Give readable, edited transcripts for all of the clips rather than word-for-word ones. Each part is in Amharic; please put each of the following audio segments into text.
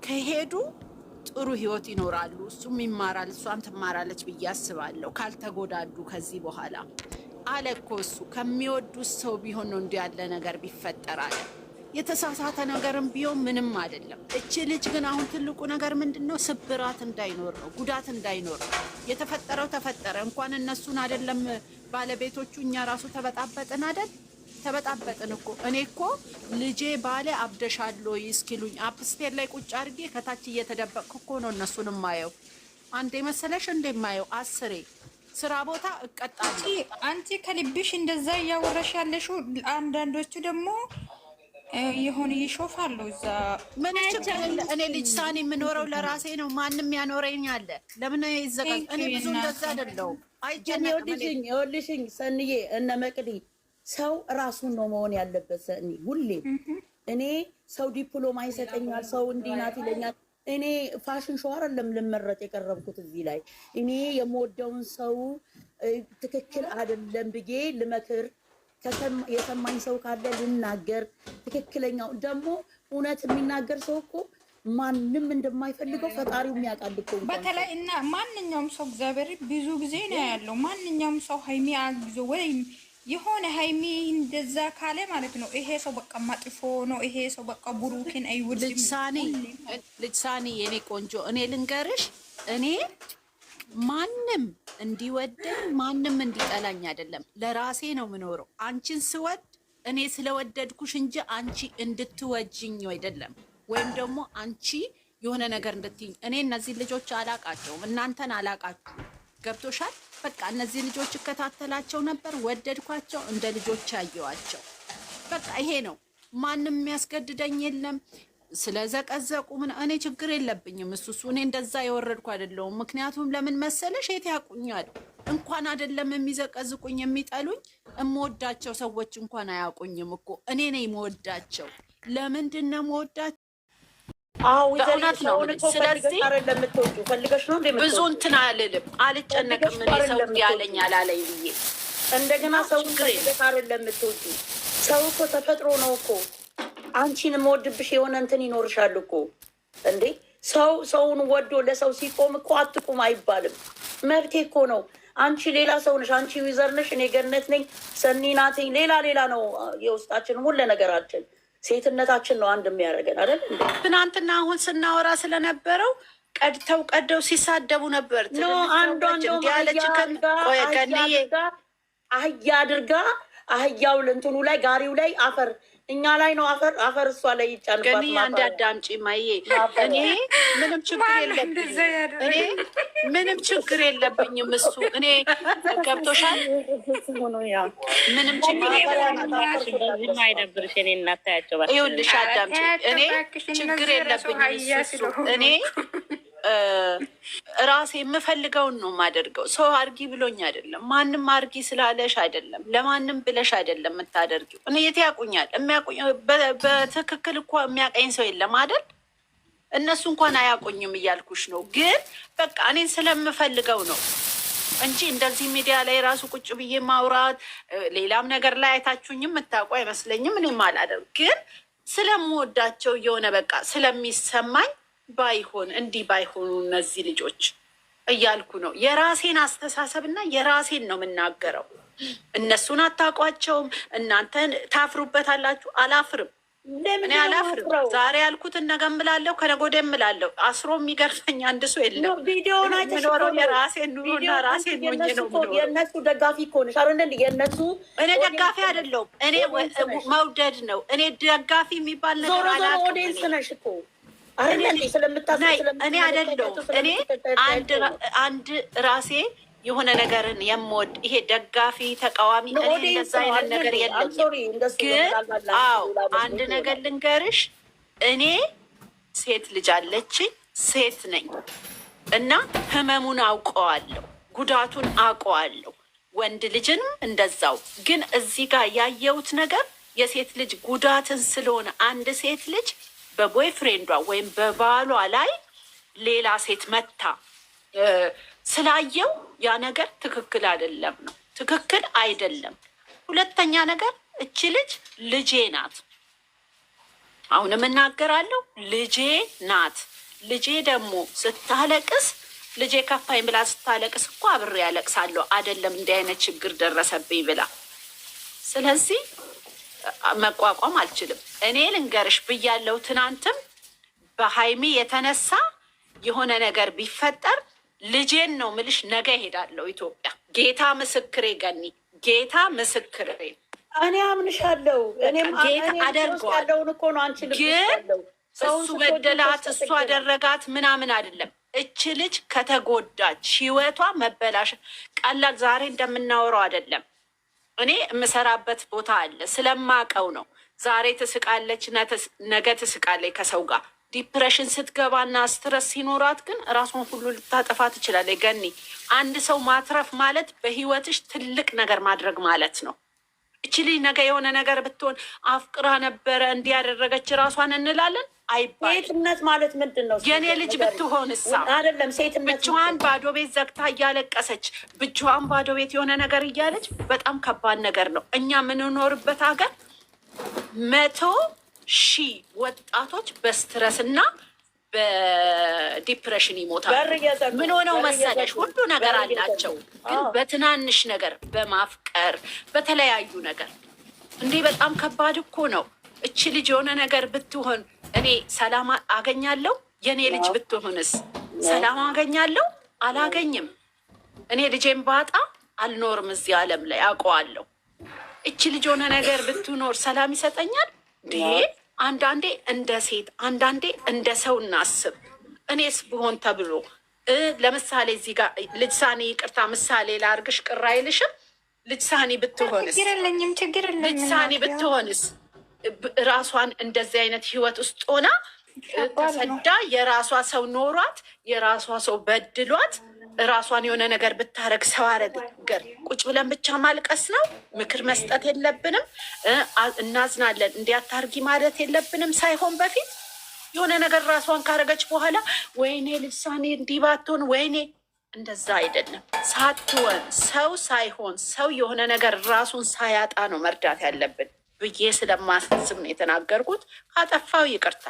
ከሄዱ ጥሩ ህይወት ይኖራሉ። እሱም ይማራል፣ እሷም ትማራለች ብዬ አስባለሁ። ካልተጎዳዱ ከዚህ በኋላ አለ እኮ እሱ ከሚወዱት ሰው ቢሆን ነው እንዲህ ያለ ነገር ቢፈጠር አለ። የተሳሳተ ነገርም ቢሆን ምንም አይደለም። እቺ ልጅ ግን አሁን ትልቁ ነገር ምንድነው? ስብራት እንዳይኖር ነው፣ ጉዳት እንዳይኖር ነው። የተፈጠረው ተፈጠረ። እንኳን እነሱን አይደለም ባለቤቶቹ እኛ ራሱ ተበጣበጥን አይደል? ተበጣበጥን እኮ። እኔ እኮ ልጄ ባለ አብደሻሎ ይስኪሉኝ አፕስቴር ላይ ቁጭ አድርጌ ከታች እየተደበቅኩ እኮ ነው እነሱን ማየው። አንዴ መሰለሽ እንደማየው 10 ስራ ቦታ እቀጣለሁ። አንቺ ከልብሽ እንደዛ እያወራሽ ያለሽው፣ አንዳንዶቹ ደግሞ የሆነ ይሾፋሉ እዛ። ምን ችግር አለ? እኔ ልጅ ሳኒ የምኖረው ለራሴ ነው። ማንም ያኖረኝ አለ። ለምን ይዘጋል? እኔ ብዙ እንደዛ አይደለሁም። ይኸውልሽኝ ሰንዬ እነ መቅዲ ሰው ራሱን ነው መሆን ያለበት። ሰኒ ሁሌ እኔ ሰው ዲፕሎማ ይሰጠኛል፣ ሰው እንዲህ ናት ይለኛል። እኔ ፋሽን ሾው አይደለም ልመረጥ የቀረብኩት እዚህ ላይ። እኔ የምወደውን ሰው ትክክል አይደለም ብዬ ልመክር፣ የሰማኝ ሰው ካለ ልናገር። ትክክለኛው ደግሞ እውነት የሚናገር ሰው እኮ ማንም እንደማይፈልገው ፈጣሪው የሚያውቃል እኮ። በተለይ እና ማንኛውም ሰው እግዚአብሔር ብዙ ጊዜ ነው ያለው። ማንኛውም ሰው ሀይሚ አግዞ ወይም የሆነ ሀይሚ እንደዛ ካለ ማለት ነው ይሄ ሰው በቃ መጥፎ ነው፣ ይሄ ሰው በቃ ብሩክን አይወድም። ልጅ ሳኒ የኔ ቆንጆ እኔ ልንገርሽ፣ እኔ ማንም እንዲወደኝ ማንም እንዲጠላኝ አይደለም፣ ለራሴ ነው የምኖረው። አንቺን ስወድ እኔ ስለወደድኩሽ እንጂ አንቺ እንድትወጅኝ አይደለም፣ ወይም ደግሞ አንቺ የሆነ ነገር እንድትይኝ። እኔ እነዚህ ልጆች አላቃቸውም፣ እናንተን አላቃችሁ። ገብቶሻል? በቃ እነዚህ ልጆች እከታተላቸው ነበር፣ ወደድኳቸው፣ እንደ ልጆች ያየዋቸው። በቃ ይሄ ነው። ማንም የሚያስገድደኝ የለም። ስለዘቀዘቁ ምን እኔ ችግር የለብኝም። እሱ እኔ እንደዛ የወረድኩ አይደለሁም። ምክንያቱም ለምን መሰለሽ የት ያቁኛል። እንኳን አይደለም የሚዘቀዝቁኝ የሚጠሉኝ፣ የምወዳቸው ሰዎች እንኳን አያውቁኝም እኮ። እኔ ነኝ የምወዳቸው። ለምንድን ነው የምወዳቸው? በእውነት ነው። ስለዚህ ብዙ እንትን አልልም፣ አልጨነቅም። እኔ ሰው ያለኝ አላለኝ ብዬ እንደገና ሰው አይደለም የምትወዱ። ሰው እኮ ተፈጥሮ ነው እኮ። አንቺን የምወድብሽ የሆነ እንትን ይኖርሻል እኮ እንዴ። ሰውን ወዶ ለሰው ሲቆም እኮ አትቁም አይባልም። መብቴ እኮ ነው። አንቺ ሌላ ሰው ነሽ፣ አንቺ ዊዘር ነሽ፣ እኔ ገነት ነኝ፣ ሰኒ ናትኝ። ሌላ ነው የውስጣችን ሁሉ ነገራችን። ሴትነታችን ነው አንድ የሚያደርገን አይደል? ትናንትና አሁን ስናወራ ስለነበረው ቀደው ሲሳደቡ ነበር። አህያ አድርጋ አህያው እንትኑ ላይ ጋሪው ላይ አፈር እኛ ላይ ነው አፈር እሷ ላይ ይጫንባት። ገኒ አንድ አዳምጪ ማዬ፣ እኔ ምንም ችግር የለብኝም። እሱ እኔ ገብቶሻል። ምንም ችግር ይኸውልሽ አዳምጪ፣ እኔ ችግር የለብኝም። እሱ እኔ ራሴ የምፈልገውን ነው የማደርገው። ሰው አርጊ ብሎኝ አይደለም፣ ማንም አርጊ ስላለሽ አይደለም፣ ለማንም ብለሽ አይደለም የምታደርጊው። እኔ የት ያውቁኛል? በትክክል እኮ የሚያቀኝ ሰው የለም አይደል? እነሱ እንኳን አያውቁኝም እያልኩሽ ነው። ግን በቃ እኔን ስለምፈልገው ነው እንጂ እንደዚህ ሚዲያ ላይ ራሱ ቁጭ ብዬ ማውራት፣ ሌላም ነገር ላይ አይታችሁኝም የምታውቁ አይመስለኝም። እኔም አላደርግ፣ ግን ስለምወዳቸው የሆነ በቃ ስለሚሰማኝ ባይሆን እንዲህ ባይሆኑ እነዚህ ልጆች እያልኩ ነው። የራሴን አስተሳሰብና የራሴን ነው የምናገረው። እነሱን አታውቋቸውም። እናንተን ታፍሩበታላችሁ። አላፍርም፣ እኔ አላፍርም። ዛሬ ያልኩትን ነገ እምላለሁ፣ ከነገ ወዲያ እምላለሁ። አስሮ የሚገርፈኝ አንድ ሰው የለም። ቪዲዮውን የምኖረው የራሴን ኑሮና ራሴን ሞኝ ነው። የእነሱ ደጋፊ እኮ ነሽ አይደል? የእነሱ እኔ ደጋፊ አይደለሁም። እኔ መውደድ ነው። እኔ ደጋፊ የሚባል ነገር አላውቅም። ኦዲየንስ ነሽ እኮ እኔ አይደለሁም። እኔ አንድ ራሴ የሆነ ነገርን የምወድ ይሄ ደጋፊ ተቃዋሚ እኔ እንደዛ አይነት ነገር የለም። ግን አዎ አንድ ነገር ልንገርሽ፣ እኔ ሴት ልጅ አለችኝ፣ ሴት ነኝ እና ህመሙን አውቀዋለሁ፣ ጉዳቱን አውቀዋለሁ። ወንድ ልጅንም እንደዛው። ግን እዚህ ጋር ያየሁት ነገር የሴት ልጅ ጉዳትን ስለሆነ አንድ ሴት ልጅ በቦይ ፍሬንዷ ወይም በባሏ ላይ ሌላ ሴት መታ ስላየው ያ ነገር ትክክል አይደለም ነው፣ ትክክል አይደለም። ሁለተኛ ነገር እቺ ልጅ ልጄ ናት። አሁንም እናገራለሁ። ልጄ ናት። ልጄ ደግሞ ስታለቅስ ልጄ ከፋኝ ብላ ስታለቅስ እኮ አብሬ ያለቅሳለሁ። አይደለም እንዲህ አይነት ችግር ደረሰብኝ ብላ። ስለዚህ መቋቋም አልችልም። እኔ ልንገርሽ ብያለሁ። ትናንትም በሀይሚ የተነሳ የሆነ ነገር ቢፈጠር ልጄን ነው ምልሽ። ነገ እሄዳለሁ ኢትዮጵያ። ጌታ ምስክሬ ገኒ፣ ጌታ ምስክሬ። እኔ አምንሻለሁ። ጌታ አደርገዋለሁ። ግን እሱ በደላት እሱ አደረጋት ምናምን አይደለም። እች ልጅ ከተጎዳች ህይወቷ መበላሽ ቀላል ዛሬ እንደምናወራው አይደለም። እኔ የምሰራበት ቦታ አለ ስለማቀው ነው። ዛሬ ትስቃለች፣ ነገ ትስቃለች ከሰው ጋር። ዲፕሬሽን ስትገባና ስትረስ ሲኖራት ግን ራሷን ሁሉ ልታጠፋ ትችላለች። ገኒ፣ አንድ ሰው ማትረፍ ማለት በህይወትሽ ትልቅ ነገር ማድረግ ማለት ነው። እቺ ልጅ ነገ የሆነ ነገር ብትሆን አፍቅራ ነበረ እንዲያደረገች ራሷን እንላለን አይባልም። ሴትነት ማለት ምንድን ነው? የኔ ልጅ ብትሆንሳ አይደለም ሴትነት። ብቻዋን ባዶ ቤት ዘግታ እያለቀሰች ብቻዋን ባዶ ቤት የሆነ ነገር እያለች በጣም ከባድ ነገር ነው። እኛ የምንኖርበት ሀገር 100,000 ወጣቶች በስትረስ እና በዲፕሬሽን ይሞታል። ምን ሆነው መሰለሽ? ሁሉ ነገር አላቸው፣ ግን በትናንሽ ነገር በማፍቀር በተለያዩ ነገር እንዴ በጣም ከባድ እኮ ነው። እቺ ልጅ የሆነ ነገር ብትሆን እኔ ሰላም አገኛለሁ? የእኔ ልጅ ብትሆንስ ሰላም አገኛለሁ? አላገኝም። እኔ ልጄን ባጣ አልኖርም እዚህ ዓለም ላይ አውቀዋለሁ። እቺ ልጅ የሆነ ነገር ብትኖር ሰላም ይሰጠኛል እንዴ? አንዳንዴ እንደ ሴት አንዳንዴ እንደ ሰው እናስብ። እኔስ ብሆን ተብሎ ለምሳሌ እዚህ ጋር ልጅ ሳኒ፣ ይቅርታ ምሳሌ ላርግሽ፣ ቅር አይልሽም? ልጅ ሳኒ ብትሆንስ? ልጅ ሳኒ ብትሆንስ ራሷን እንደዚህ አይነት ህይወት ውስጥ ሆና ተሰዳ የራሷ ሰው ኖሯት የራሷ ሰው በድሏት ራሷን የሆነ ነገር ብታረግ ሰው አረገር ቁጭ ብለን ብቻ ማልቀስ ነው? ምክር መስጠት የለብንም? እናዝናለን እንዲያታርጊ ማለት የለብንም? ሳይሆን በፊት የሆነ ነገር ራሷን ካረገች በኋላ ወይኔ ልሳኔ እንዲህ ባትሆን ወይኔ፣ እንደዛ አይደለም። ሳትሆን ሰው ሳይሆን ሰው የሆነ ነገር ራሱን ሳያጣ ነው መርዳት ያለብን ብዬ ስለማስብ ነው የተናገርኩት። ካጠፋው ይቅርታ።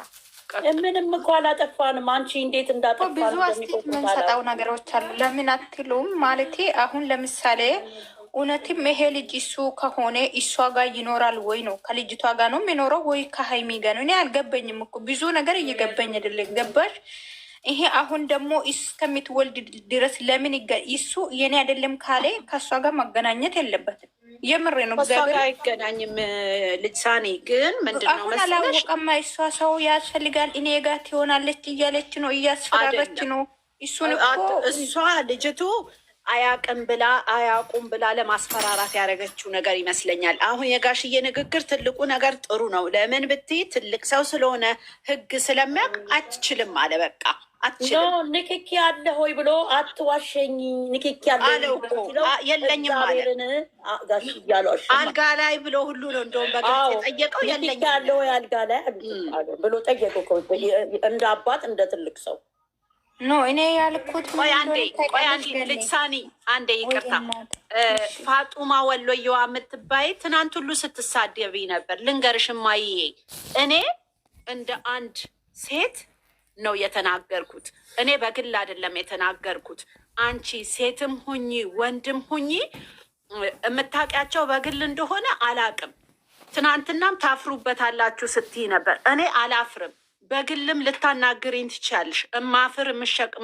ምንም እኮ አላጠፋንም። አንቺ እንዴት እንዳጠፋን ብዙ አስቴት የምንሰጠው ነገሮች አሉ። ለምን አትሉም? ማለቴ አሁን ለምሳሌ እውነትም ይሄ ልጅ እሱ ከሆነ እሷ ጋር ይኖራል ወይ ነው? ከልጅቷ ጋር ነው የሚኖረው ወይ ከሀይሚ ጋር ነው? እኔ አልገባኝም እኮ ብዙ ነገር እየገባኝ አይደለም። ገባሽ? ይሄ አሁን ደግሞ እስከምትወልድ ድረስ ለምን እሱ የኔ አይደለም ካለ ከእሷ ጋር መገናኘት የለበትም። የምሬ ነው። እግዚአብሔር አይገናኝም። ልጅ ሳኒ ግን ምንድነው መሰለሽ አላወቀማ። እሷ ሰው ያስፈልጋል እኔ ጋር ትሆናለች እያለች ነው፣ እያስፈራረች ነው። እሱን እኮ እሷ ልጅቱ አያቅም ብላ አያቁም ብላ ለማስፈራራት ያደረገችው ነገር ይመስለኛል። አሁን የጋሽዬ ንግግር ትልቁ ነገር ጥሩ ነው። ለምን ብትይ ትልቅ ሰው ስለሆነ ህግ ስለሚያውቅ አትችልም አለ። በቃ አትችልም። ንክኪ አለ ሆይ ብሎ አትዋሸኝ፣ ንክኪ አለ የለኝም ማለት አልጋ ላይ ብሎ ሁሉ ነው እንደውም በግልጽ የጠየቀው። የለኝም አለ ሆይ አልጋ ላይ ብሎ ጠየቀው እንደ አባት እንደ ትልቅ ሰው ኖ እኔ ያልኩት። ቆይ አንዴ ልጅ ሳኒ አንዴ ይቅርታ። ፋጡማ ወሎየዋ የምትባይ ትናንት ሁሉ ስትሳደቢ ነበር። ልንገርሽ እማዬ፣ እኔ እንደ አንድ ሴት ነው የተናገርኩት። እኔ በግል አይደለም የተናገርኩት። አንቺ ሴትም ሁኚ ወንድም ሁኚ የምታውቂያቸው በግል እንደሆነ አላቅም። ትናንትናም ታፍሩበታላችሁ ስትይ ነበር። እኔ አላፍርም። በግልም ልታናግሪኝ ትችያለሽ። እማፍር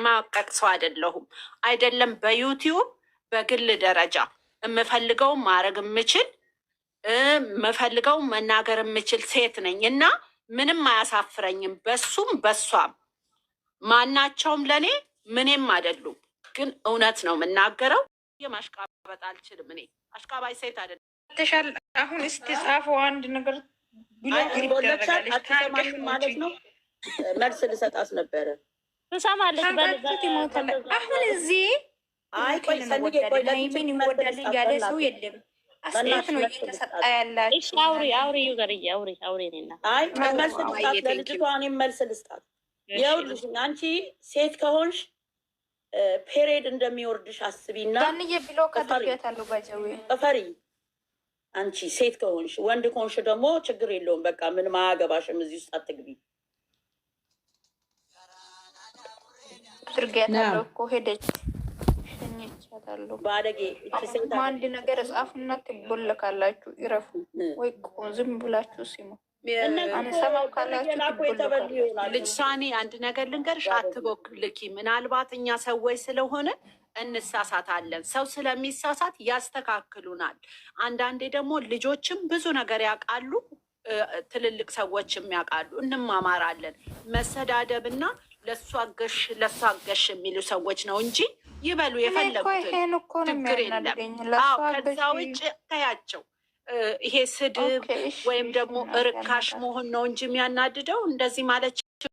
ማቀቅ ሰው አይደለሁም። አይደለም በዩቲዩብ በግል ደረጃ የምፈልገውን ማድረግ የምችል የምፈልገውን መናገር የምችል ሴት ነኝ እና ምንም አያሳፍረኝም። በሱም በሷም ማናቸውም ለእኔ ምንም አይደሉም። ግን እውነት ነው የምናገረው። የማሽቃበጥ አልችልም። እኔ አሽቃባይ ሴት አይደለም። ተሻል አሁን እስቲ ጻፈው አንድ ነገር አትሰማኝም ማለት ነው። መልስ ልሰጣት ነበረ። ትሰማለች። አሁን እዚህ አይ ቆይ ሰንዬ ቆይ ምን ይወዳል ያለ ሰው የለም። አስተያየት ነው እየተሰጣ ያላችሁ። እሺ አውሪ ይገርዬ አውሪ ነና አይ መልስ ልስጣት ለልጅቷ። እኔም መልስ ልስጣት። ይኸውልሽ አንቺ ሴት ከሆንሽ ፔሬድ እንደሚወርድሽ አስቢና ጋንዬ ብሎ ከድርያታለሁ ባጀው እፈሪ። አንቺ ሴት ከሆንሽ ወንድ ከሆንሽ ደግሞ ችግር የለውም። በቃ ምንም አያገባሽም። እዚህ ውስጥ አትግቢ። ትርጌታለሁ እኮ ሄደች ሸኝቻታለሁ። ባለጌ አንድ ነገር ጻፉና ትቦለካላችሁ። ይረፉ ወይ ዝም ብላችሁ ሲሙ ልጅ ሳኒ አንድ ነገር ልንገርሽ፣ አትቦክልኪ። ምናልባት እኛ ሰዎች ስለሆነ እንሳሳታለን። ሰው ስለሚሳሳት ያስተካክሉናል። አንዳንዴ ደግሞ ልጆችም ብዙ ነገር ያውቃሉ፣ ትልልቅ ሰዎችም ያውቃሉ። እንማማራለን። መሰዳደብና ለእሷ አገሽ የሚሉ ሰዎች ነው እንጂ ይበሉ የፈለጉትን ችግር የለም። ከዛ ውጭ ታያቸው። ይሄ ስድብ ወይም ደግሞ ርካሽ መሆን ነው እንጂ የሚያናድደው እንደዚህ ማለት